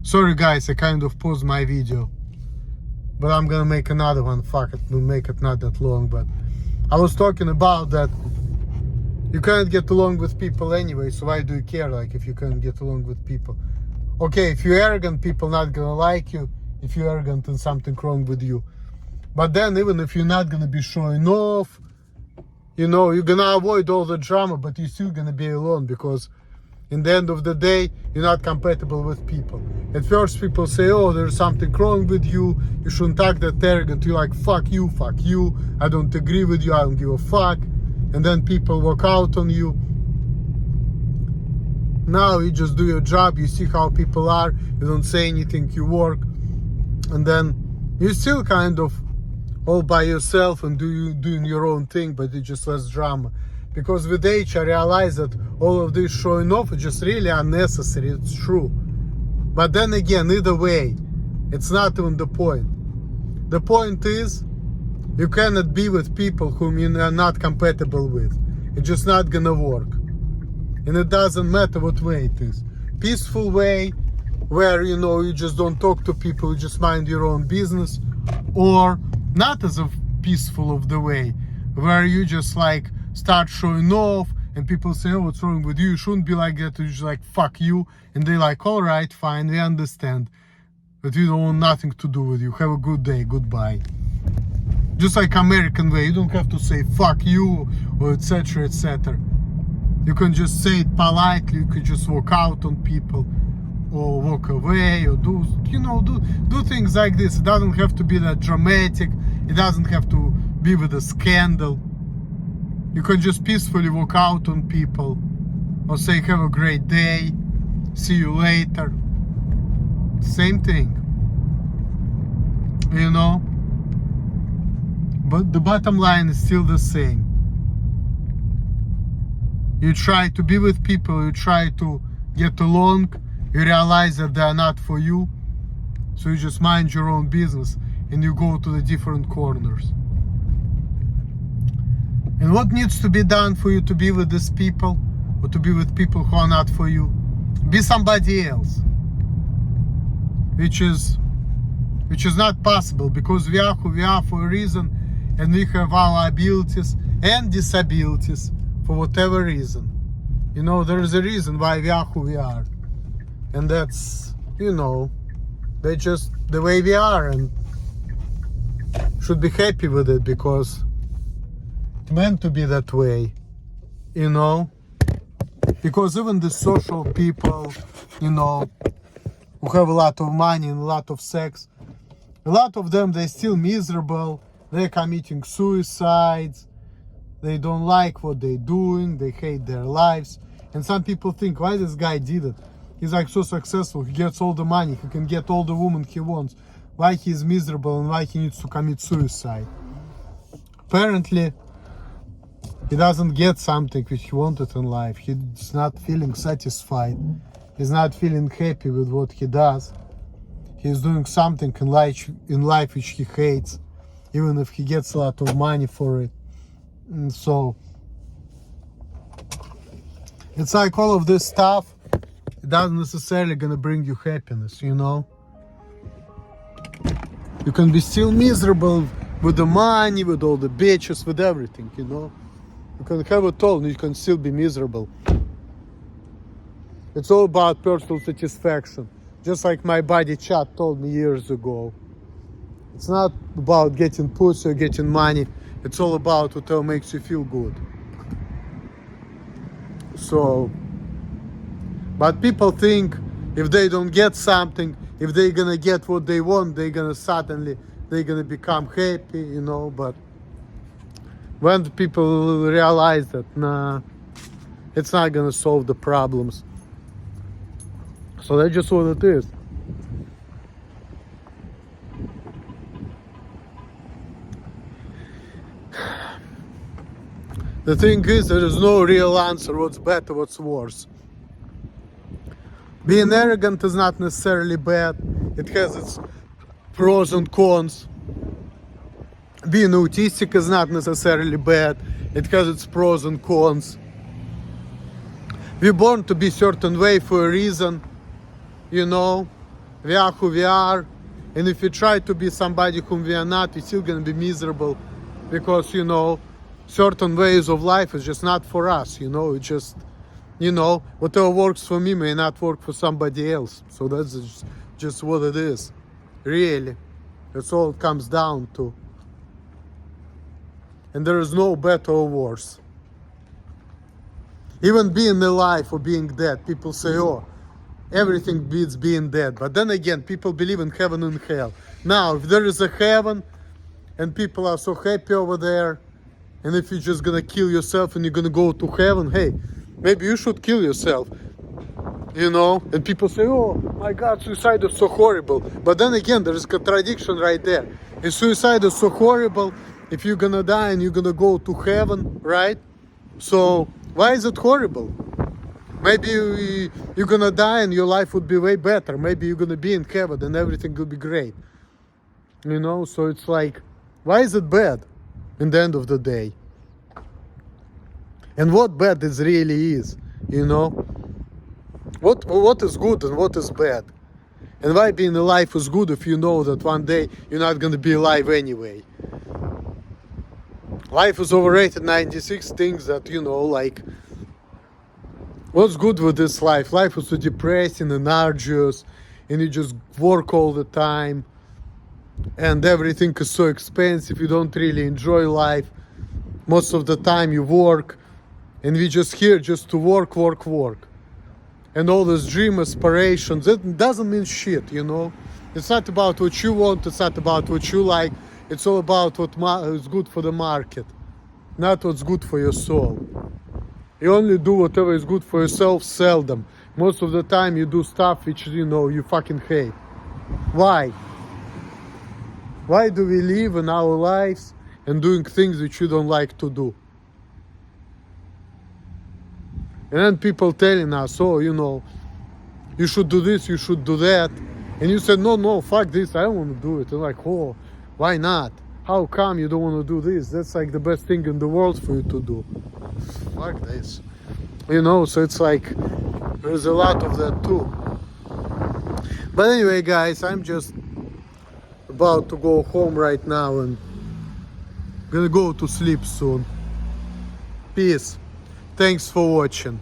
Sorry guys, I kind of paused my video, but I'm gonna make another one. Fuck it, we'll make it not that long. But I was talking about that you can't get along with people anyway, so why do you care, like, if you can't get along with people? Okay, if you're arrogant, people not gonna like you. If you're arrogant and something wrong with you. But then even if you're not gonna be showing off, you know, you're gonna avoid all the drama, but you're still gonna be alone, because in the end of the day, you're not compatible with people. At first people say, oh, there's something wrong with you, you shouldn't act that arrogant. You're like, fuck you, I don't agree with you, I don't give a fuck. And then people walk out on you. Now you just do your job, you see how people are, you don't say anything, you work, and then you're still kind of all by yourself and doing your own thing, but it's just less drama. Because with age I realized that all of this showing off is just really unnecessary, it's true. But then again, either way, it's not even the point. The point is, you cannot be with people whom you are not compatible with. It's just not gonna work. And it doesn't matter what way it is. Peaceful way, where, you know, you just don't talk to people, you just mind your own business. Or not as a peaceful of the way, where you just like start showing off and people say, oh, what's wrong with you? You shouldn't be like that. You're just like, fuck you. And they're like, all right, fine, we understand. But we don't want nothing to do with you. Have a good day, goodbye. Just like American way, you don't have to say fuck you or etc, etc. You can just say it politely, you could just walk out on people or walk away or do things like this. It doesn't have to be that dramatic, it doesn't have to be with a scandal. You can just peacefully walk out on people or say have a great day, see you later. Same thing, you know. But the bottom line is still the same. You try to be with people, you try to get along, you realize that they are not for you, so you just mind your own business and you go to the different corners. And what needs to be done for you to be with these people, or to be with people who are not for you? Be somebody else, which is not possible, because we are who we are for a reason, and we have our abilities and disabilities for whatever reason. You know, there is a reason why we are who we are, and that's, you know, they're just the way we are, and should be happy with it, because it's meant to be that way, you know. Because even the social people, you know, who have a lot of money and a lot of sex, a lot of them, they're still miserable, they're committing suicides, they don't like what they're doing, they hate their lives. And some people think, why this guy did it? He's like so successful, he gets all the money, he can get all the women he wants. Why he's miserable and why he needs to commit suicide? Apparently, he doesn't get something which he wanted in life. He's not feeling satisfied. He's not feeling happy with what he does. He's doing something in life which he hates, even if he gets a lot of money for it. And so it's like all of this stuff, it doesn't necessarily gonna bring you happiness, you know. You can be still miserable with the money, with all the bitches, with everything, you know. You can have it all and you can still be miserable. It's all about personal satisfaction. Just like my buddy Chad told me years ago. It's not about getting pussy or getting money. It's all about whatever makes you feel good. So, but people think if they don't get something, if they're gonna get what they want, they're gonna become happy, you know. But when the people realize that, nah, it's not gonna solve the problems. So that's just what it is. The thing is, there is no real answer, what's better, what's worse. Being arrogant is not necessarily bad. It has its pros and cons. Being autistic is not necessarily bad. It has its pros and cons. We're born to be a certain way for a reason, you know. We are who we are. And if we try to be somebody whom we are not, we're still gonna be miserable. Because, you know, certain ways of life is just not for us, you know. It just, you know, whatever works for me may not work for somebody else. So that's just what it is. Really. That's all it comes down to. And there is no better or worse. Even being alive or being dead, people say, oh, everything beats being dead. But then again, people believe in heaven and hell. Now, if there is a heaven and people are so happy over there, and if you're just gonna kill yourself and you're gonna go to heaven, hey, maybe you should kill yourself. You know, and people say, oh my God, suicide is so horrible. But then again, there is contradiction right there. If suicide is so horrible, if you're gonna die and you're gonna go to heaven, right? So why is it horrible? Maybe you're gonna die and your life would be way better. Maybe you're gonna be in heaven and everything will be great. You know, so it's like, why is it bad in the end of the day? And what bad it really is, you know? What is good and what is bad? And why being alive is good if you know that one day you're not gonna be alive anyway? Life is overrated. 96 things that, you know, like, what's good with this life? Life is so depressing and arduous, and you just work all the time, and everything is so expensive. You don't really enjoy life. Most of the time you work, and we just here just to work. And all this dream aspirations, it doesn't mean shit, you know. It's not about what you want, it's not about what you like. It's all about what is good for the market, not what's good for your soul. You only do whatever is good for yourself seldom. Most of the time you do stuff which, you know, you fucking hate. Why? Why do we live in our lives and doing things which you don't like to do? And then people telling us, oh, you know, you should do this, you should do that. And you said, no, fuck this, I don't want to do it. And like, oh, why not? How come you don't want to do this? That's like the best thing in the world for you to do. Fuck this. You know, so it's like, there's a lot of that too. But anyway, guys, I'm just about to go home right now and gonna go to sleep soon. Peace. Thanks for watching.